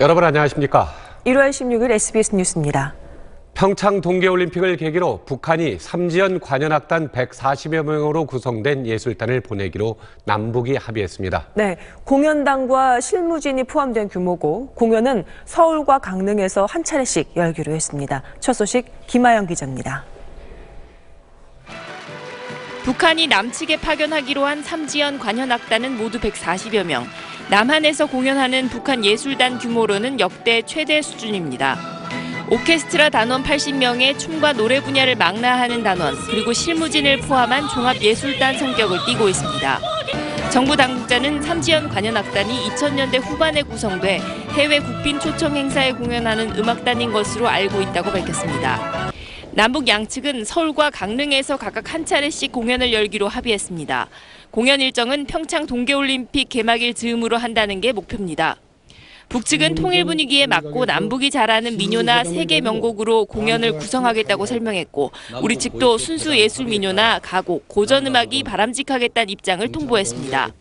여러분 안녕하십니까? 1월 16일 SBS 뉴스입니다. 평창 동계올림픽을 계기로 북한이 삼지연 관현악단 140여 명으로 구성된 예술단을 보내기로 남북이 합의했습니다. 네, 공연단과 실무진이 포함된 규모고 공연은 서울과 강릉에서 한 차례씩 열기로 했습니다. 첫 소식 김아영 기자입니다. 북한이 남측에 파견하기로 한 삼지연 관현악단은 모두 140여 명. 남한에서 공연하는 북한 예술단 규모로는 역대 최대 수준입니다. 오케스트라 단원 80명의 춤과 노래 분야를 망라하는 단원, 그리고 실무진을 포함한 종합예술단 성격을 띠고 있습니다. 정부 당국자는 삼지연 관현악단이 2000년대 후반에 구성돼 해외 국빈 초청 행사에 공연하는 음악단인 것으로 알고 있다고 밝혔습니다. 남북 양측은 서울과 강릉에서 각각 한 차례씩 공연을 열기로 합의했습니다. 공연 일정은 평창 동계올림픽 개막일 즈음으로 한다는 게 목표입니다. 북측은 통일 분위기에 맞고 남북이 잘하는 민요나 세계 명곡으로 공연을 구성하겠다고 설명했고, 우리 측도 순수 예술 민요나 가곡, 고전 음악이 바람직하겠다는 입장을 통보했습니다.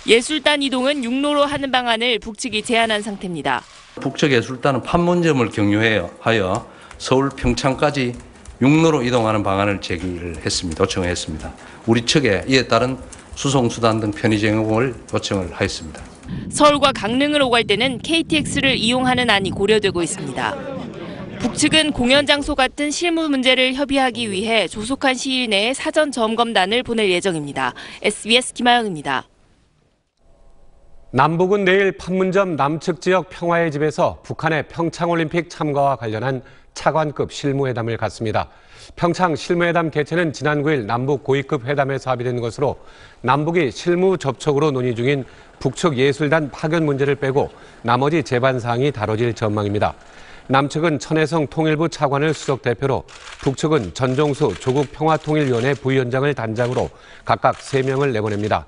예술단 이동은 육로로 하는 방안을 북측이 제안한 상태입니다. 북측 예술단은 판문점을 경유하여 서울 평창까지 육로로 이동하는 방안을 제기를 했습니다. 요청을 했습니다. 우리 측에 이에 따른 수송수단 등 편의 제공을 요청을 하였습니다. 서울과 강릉을 오갈 때는 KTX를 이용하는 안이 고려되고 있습니다. 북측은 공연 장소 같은 실무 문제를 협의하기 위해 조속한 시일 내에 사전 점검단을 보낼 예정입니다. SBS 김아영입니다. 남북은 내일 판문점 남측 지역 평화의 집에서 북한의 평창올림픽 참가와 관련한 차관급 실무회담을 갖습니다. 평창 실무회담 개최는 지난 9일 남북 고위급 회담에서 합의된 것으로 남북이 실무 접촉으로 논의 중인 북측 예술단 파견 문제를 빼고 나머지 제반 사항이 다뤄질 전망입니다. 남측은 천혜성 통일부 차관을 수석 대표로, 북측은 전종수 조국평화통일위원회 부위원장을 단장으로 각각 3명을 내보냅니다.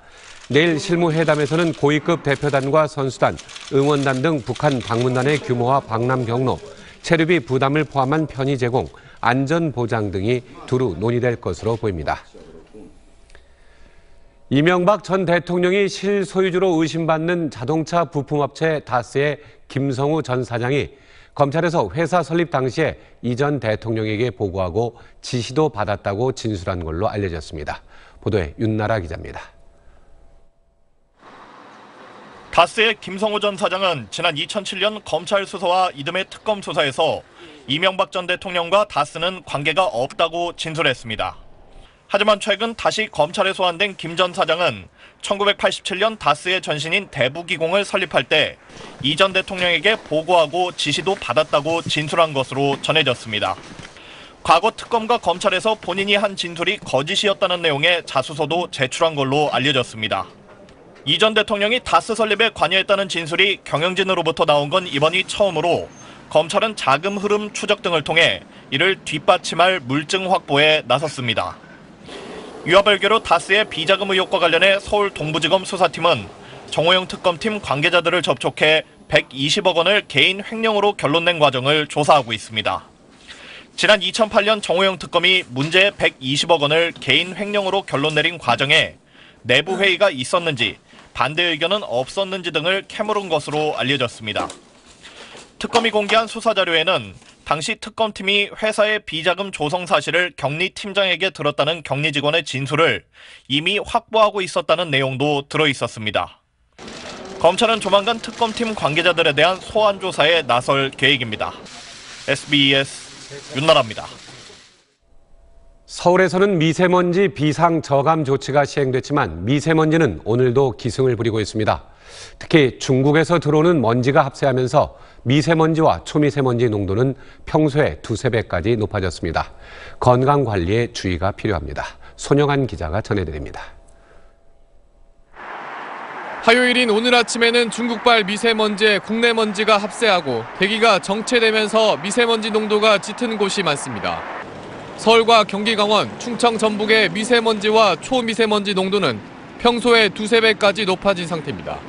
내일 실무회담에서는 고위급 대표단과 선수단, 응원단 등 북한 방문단의 규모와 방남 경로, 체류비 부담을 포함한 편의 제공, 안전 보장 등이 두루 논의될 것으로 보입니다. 이명박 전 대통령이 실소유주로 의심받는 자동차 부품업체 다스의 김성우 전 사장이 검찰에서 회사 설립 당시에 이 전 대통령에게 보고하고 지시도 받았다고 진술한 걸로 알려졌습니다. 보도에 윤나라 기자입니다. 다스의 김성우 전 사장은 지난 2007년 검찰 수사와 이듬해 특검 수사에서 이명박 전 대통령과 다스는 관계가 없다고 진술했습니다. 하지만 최근 다시 검찰에 소환된 김 전 사장은 1987년 다스의 전신인 대부기공을 설립할 때 이 전 대통령에게 보고하고 지시도 받았다고 진술한 것으로 전해졌습니다. 과거 특검과 검찰에서 본인이 한 진술이 거짓이었다는 내용의 자수서도 제출한 걸로 알려졌습니다. 이 전 대통령이 다스 설립에 관여했다는 진술이 경영진으로부터 나온 건 이번이 처음으로 검찰은 자금 흐름 추적 등을 통해 이를 뒷받침할 물증 확보에 나섰습니다. 이와 별개로 다스의 비자금 의혹과 관련해 서울 동부지검 수사팀은 정호영 특검팀 관계자들을 접촉해 120억 원을 개인 횡령으로 결론낸 과정을 조사하고 있습니다. 지난 2008년 정호영 특검이 문제의 120억 원을 개인 횡령으로 결론 내린 과정에 내부 회의가 있었는지, 반대 의견은 없었는지 등을 캐물은 것으로 알려졌습니다. 특검이 공개한 수사 자료에는 당시 특검팀이 회사의 비자금 조성 사실을 격리팀장에게 들었다는 격리 직원의 진술을 이미 확보하고 있었다는 내용도 들어있었습니다. 검찰은 조만간 특검팀 관계자들에 대한 소환 조사에 나설 계획입니다. SBS 윤나라입니다. 서울에서는 미세먼지 비상 저감 조치가 시행됐지만 미세먼지는 오늘도 기승을 부리고 있습니다. 특히 중국에서 들어오는 먼지가 합세하면서 미세먼지와 초미세먼지 농도는 평소에 2~3배까지 높아졌습니다. 건강관리에 주의가 필요합니다. 손영한 기자가 전해드립니다. 화요일인 오늘 아침에는 중국발 미세먼지에 국내 먼지가 합세하고 대기가 정체되면서 미세먼지 농도가 짙은 곳이 많습니다. 서울과 경기 강원, 충청 전북의 미세먼지와 초미세먼지 농도는 평소에 2~3배까지 높아진 상태입니다.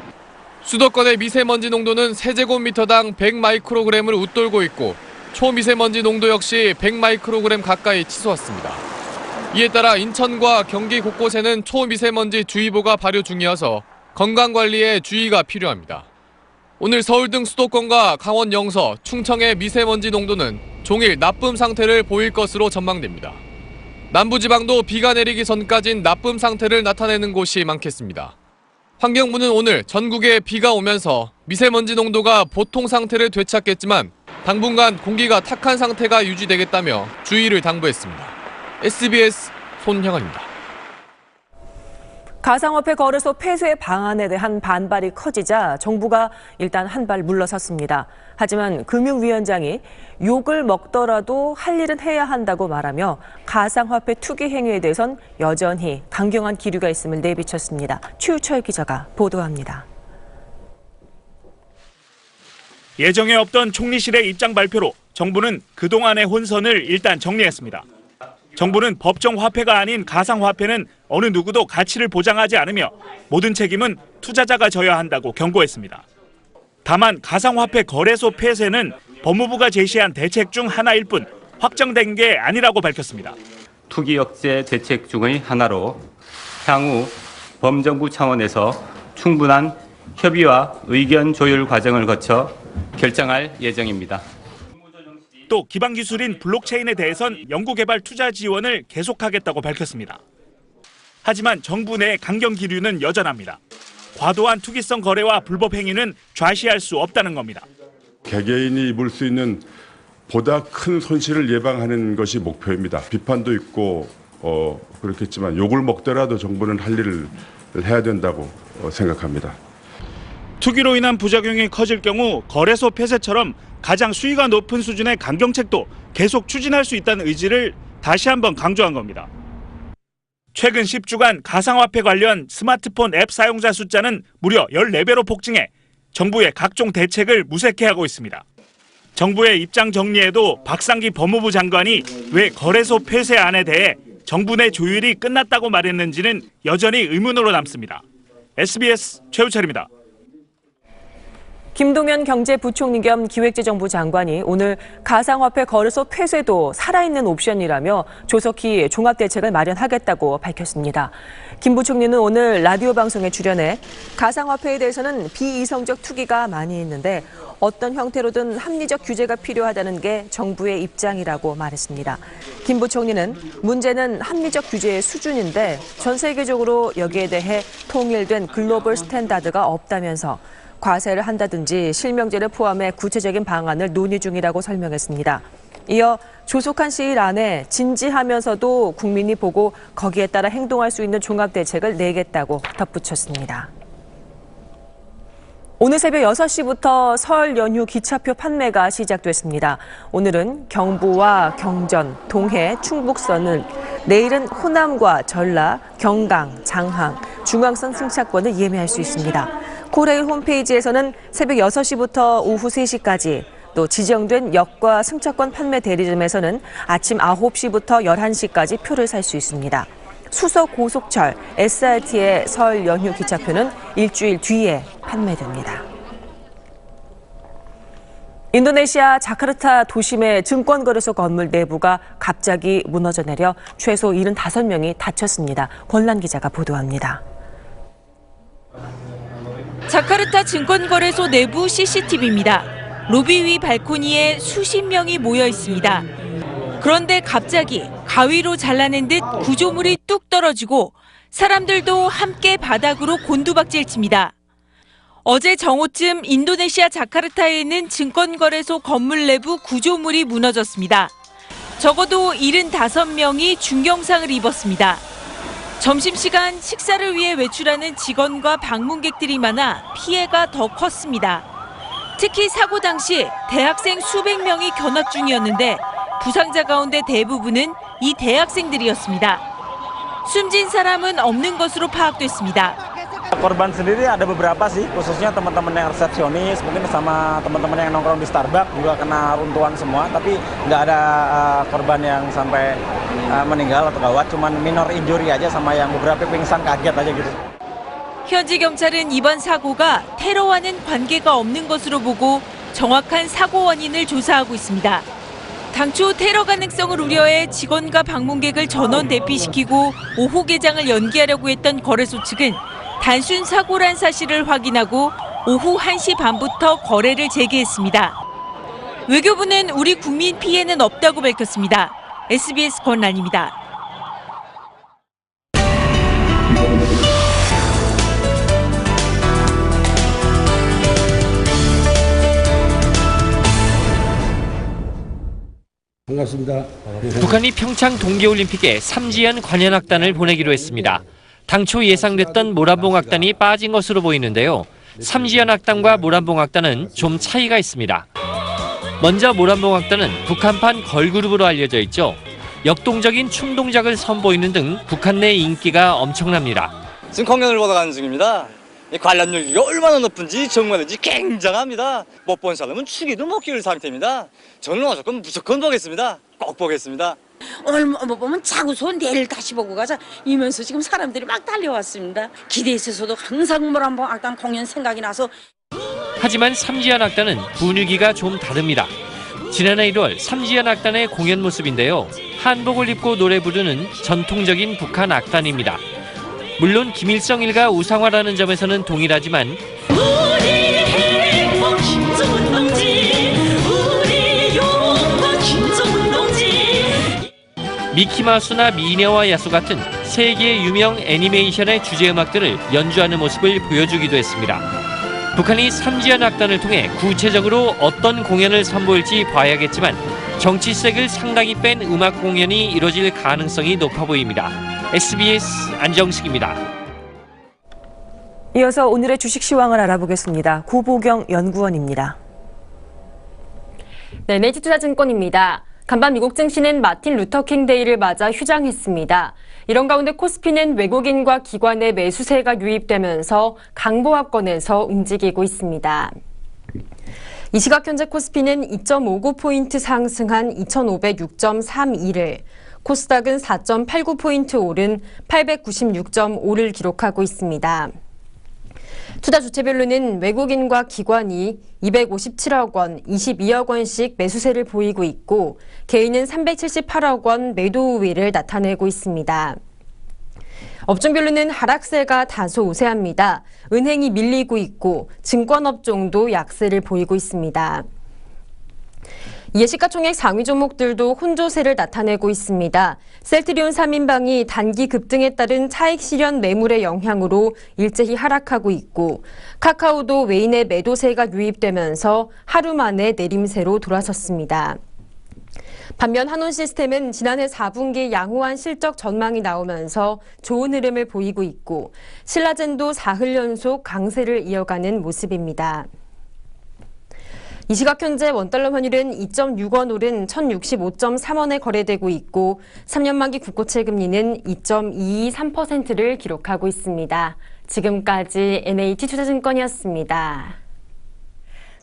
수도권의 미세먼지 농도는 세제곱미터당 100마이크로그램을 웃돌고 있고 초미세먼지 농도 역시 100마이크로그램 가까이 치솟았습니다. 이에 따라 인천과 경기 곳곳에는 초미세먼지 주의보가 발효 중이어서 건강관리에 주의가 필요합니다. 오늘 서울 등 수도권과 강원 영서, 충청의 미세먼지 농도는 종일 나쁨 상태를 보일 것으로 전망됩니다. 남부지방도 비가 내리기 전까진 나쁨 상태를 나타내는 곳이 많겠습니다. 환경부는 오늘 전국에 비가 오면서 미세먼지 농도가 보통 상태를 되찾겠지만 당분간 공기가 탁한 상태가 유지되겠다며 주의를 당부했습니다. SBS 손형원입니다. 가상화폐 거래소 폐쇄 방안에 대한 반발이 커지자 정부가 일단 한 발 물러섰습니다. 하지만 금융위원장이 욕을 먹더라도 할 일은 해야 한다고 말하며 가상화폐 투기 행위에 대해선 여전히 강경한 기류가 있음을 내비쳤습니다. 최우철 기자가 보도합니다. 예정에 없던 총리실의 입장 발표로 정부는 그동안의 혼선을 일단 정리했습니다. 정부는 법정 화폐가 아닌 가상화폐는 어느 누구도 가치를 보장하지 않으며 모든 책임은 투자자가 져야 한다고 경고했습니다. 다만 가상화폐 거래소 폐쇄는 법무부가 제시한 대책 중 하나일 뿐 확정된 게 아니라고 밝혔습니다. 투기 억제 대책 중의 하나로 향후 범정부 차원에서 충분한 협의와 의견 조율 과정을 거쳐 결정할 예정입니다. 또 기반기술인 블록체인에 대해선 연구개발 투자 지원을 계속하겠다고 밝혔습니다. 하지만 정부 내 강경 기류는 여전합니다. 과도한 투기성 거래와 불법 행위는 좌시할 수 없다는 겁니다. 개개인이 입을 수 있는 보다 큰 손실을 예방하는 것이 목표입니다. 비판도 있고 그렇겠지만 욕을 먹더라도 정부는 할 일을 해야 된다고 생각합니다. 투기로 인한 부작용이 커질 경우 거래소 폐쇄처럼 가장 수위가 높은 수준의 강경책도 계속 추진할 수 있다는 의지를 다시 한번 강조한 겁니다. 최근 10주간 가상화폐 관련 스마트폰 앱 사용자 숫자는 무려 14배로 폭증해 정부의 각종 대책을 무색해하고 있습니다. 정부의 입장 정리에도 박상기 법무부 장관이 왜 거래소 폐쇄안에 대해 정부 내 조율이 끝났다고 말했는지는 여전히 의문으로 남습니다. SBS 최우철입니다. 김동연 경제부총리 겸 기획재정부 장관이 오늘 가상화폐 거래소 폐쇄도 살아있는 옵션이라며 조속히 종합대책을 마련하겠다고 밝혔습니다. 김 부총리는 오늘 라디오 방송에 출연해 가상화폐에 대해서는 비이성적 투기가 많이 있는데 어떤 형태로든 합리적 규제가 필요하다는 게 정부의 입장이라고 말했습니다. 김 부총리는 문제는 합리적 규제의 수준인데 전 세계적으로 여기에 대해 통일된 글로벌 스탠다드가 없다면서 과세를 한다든지 실명제를 포함해 구체적인 방안을 논의 중이라고 설명했습니다. 이어 조속한 시일 안에 진지하면서도 국민이 보고 거기에 따라 행동할 수 있는 종합대책을 내겠다고 덧붙였습니다. 오늘 새벽 6시부터 설 연휴 기차표 판매가 시작됐습니다. 오늘은 경부와 경전, 동해, 충북선을, 내일은 호남과 전라, 경강, 장항, 중앙선 승차권을 예매할 수 있습니다. 코레일 홈페이지에서는 새벽 6시부터 오후 3시까지, 또 지정된 역과 승차권 판매 대리점에서는 아침 9시부터 11시까지 표를 살 수 있습니다. 수서 고속철, SRT의 설 연휴 기차표는 일주일 뒤에 판매됩니다. 인도네시아 자카르타 도심의 증권거래소 건물 내부가 갑자기 무너져 내려 최소 75명이 다쳤습니다. 권란 기자가 보도합니다. 자카르타 증권거래소 내부 CCTV입니다. 로비 위 발코니에 수십 명이 모여 있습니다. 그런데 갑자기 가위로 잘라낸 듯 구조물이 뚝 떨어지고 사람들도 함께 바닥으로 곤두박질 칩니다. 어제 정오쯤 인도네시아 자카르타에 있는 증권거래소 건물 내부 구조물이 무너졌습니다. 적어도 75명이 중경상을 입었습니다. 점심시간 식사를 위해 외출하는 직원과 방문객들이 많아 피해가 더 컸습니다. 특히 사고 당시 대학생 수백 명이 견학 중이었는데 부상자 가운데 대부분은 이 대학생들이었습니다. 숨진 사람은 없는 것으로 파악됐습니다. Korban sendiri ada beberapa sih, khususnya teman-teman yang resepsionis, mungkin sama teman-teman yang nongkrong di Starbucks juga kena runtuhan semua, tapi nggak ada korban yang sampai meninggal atau gawat, cuman minor injury aja sama yang beberapa pingsan kaget aja gitu. 현지 경찰은 이번 사고가 테러와는 관계가 없는 것으로 보고 정확한 사고 원인을 조사하고 있습니다. 당초 테러 가능성을 우려해 직원과 방문객을 전원 대피시키고 오후 개장을 연기하려고 했던 거래소 측은 단순 사고란 사실을 확인하고 오후 1시 반부터 거래를 재개했습니다. 외교부는 우리 국민 피해는 없다고 밝혔습니다. SBS 권란입니다. 반갑습니다. 북한이 평창 동계올림픽에 삼지연 관현악단을 보내기로 했습니다. 당초 예상됐던 모란봉악단이 빠진 것으로 보이는데요. 삼지연 악단과 모란봉악단은 좀 차이가 있습니다. 먼저 모란봉악단은 북한판 걸그룹으로 알려져 있죠. 역동적인 춤 동작을 선보이는 등 북한 내 인기가 엄청납니다. 지금 공연을 보러 가는 중입니다. 관람률이 얼마나 높은지 정말인지 굉장합니다. 못 본 사람은 축의도 못 끼울 상태입니다. 저는 무조건 보겠습니다. 꼭 보겠습니다. 오늘 못 보면 자고서 내일 다시 보고 가자 이면서 지금 사람들이 막 달려왔습니다. 기대했어도 항상 모란봉악단 공연 생각이 나서. 하지만 삼지연 악단은 분위기가 좀 다릅니다. 지난해 1월 삼지연 악단의 공연 모습인데요. 한복을 입고 노래 부르는 전통적인 북한 악단입니다. 물론 김일성 일가 우상화라는 점에서는 동일하지만 우리 행복 김정은 동지, 우리 용과 김정은 동지. 미키마우스나 미녀와 야수 같은 세계 유명 애니메이션의 주제음악들을 연주하는 모습을 보여주기도 했습니다. 북한이 삼지연 악단을 통해 구체적으로 어떤 공연을 선보일지 봐야겠지만 정치색을 상당히 뺀 음악 공연이 이뤄질 가능성이 높아 보입니다. SBS 안정식입니다. 이어서 오늘의 주식 시황을 알아보겠습니다. 구보경 연구원입니다. 네, NH투자증권입니다. 간밤 미국 증시는 마틴 루터킹 데이를 맞아 휴장했습니다. 이런 가운데 코스피는 외국인과 기관의 매수세가 유입되면서 강보합권에서 움직이고 있습니다. 이 시각 현재 코스피는 2.59포인트 상승한 2,506.32를, 코스닥은 4.89포인트 오른 896.5를 기록하고 있습니다. 투자 주체별로는 외국인과 기관이 257억 원, 22억 원씩 매수세를 보이고 있고 개인은 378억 원 매도 우위를 나타내고 있습니다. 업종별로는 하락세가 다소 우세합니다. 은행이 밀리고 있고 증권업종도 약세를 보이고 있습니다. 이에 시가총액 상위 종목들도 혼조세를 나타내고 있습니다. 셀트리온 3인방이 단기 급등에 따른 차익 실현 매물의 영향으로 일제히 하락하고 있고 카카오도 외인의 매도세가 유입되면서 하루 만에 내림세로 돌아섰습니다. 반면 한온시스템은 지난해 4분기 양호한 실적 전망이 나오면서 좋은 흐름을 보이고 있고 신라젠도 사흘 연속 강세를 이어가는 모습입니다. 이 시각 현재 원달러 환율은 2.6원 오른 1,065.3원에 거래되고 있고 3년 만기 국고채 금리는 2.223%를 기록하고 있습니다. 지금까지 NH투자증권이었습니다.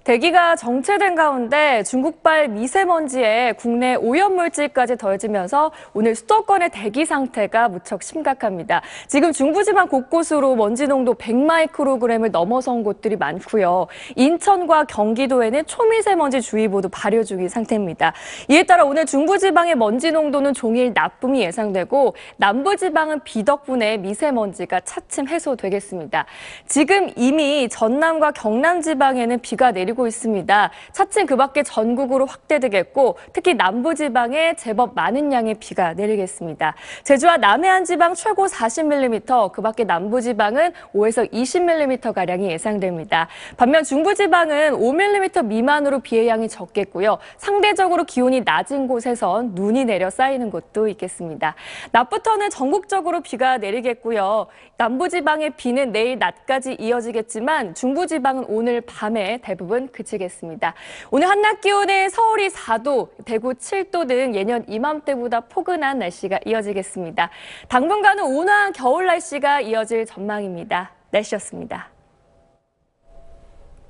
대기가 정체된 가운데 중국발 미세먼지에 국내 오염물질까지 더해지면서 오늘 수도권의 대기 상태가 무척 심각합니다. 지금 중부지방 곳곳으로 먼지 농도 100마이크로그램을 넘어선 곳들이 많고요. 인천과 경기도에는 초미세먼지 주의보도 발효 중인 상태입니다. 이에 따라 오늘 중부지방의 먼지 농도는 종일 나쁨이 예상되고 남부지방은 비 덕분에 미세먼지가 차츰 해소되겠습니다. 지금 이미 전남과 경남지방에는 비가 내리고 있습니다. 차츰 그 밖에 전국으로 확대되겠고 특히 남부지방에 제법 많은 양의 비가 내리겠습니다. 제주와 남해안 지방 최고 40mm, 그 밖에 남부지방은 5에서 20mm가량이 예상됩니다. 반면 중부지방은 5mm 미만으로 비의 양이 적겠고요. 상대적으로 기온이 낮은 곳에선 눈이 내려 쌓이는 곳도 있겠습니다. 낮부터는 전국적으로 비가 내리겠고요. 남부지방의 비는 내일 낮까지 이어지겠지만 중부지방은 오늘 밤에 대부분 그치겠습니다. 오늘 한낮 기온은 서울이 4도, 대구 7도 등 예년 이맘때보다 포근한 날씨가 이어지겠습니다. 당분간은 온화한 겨울 날씨가 이어질 전망입니다. 날씨였습니다.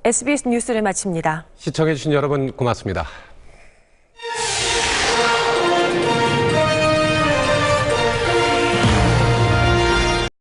SBS 뉴스를 마칩니다. 시청해주신 여러분 고맙습니다.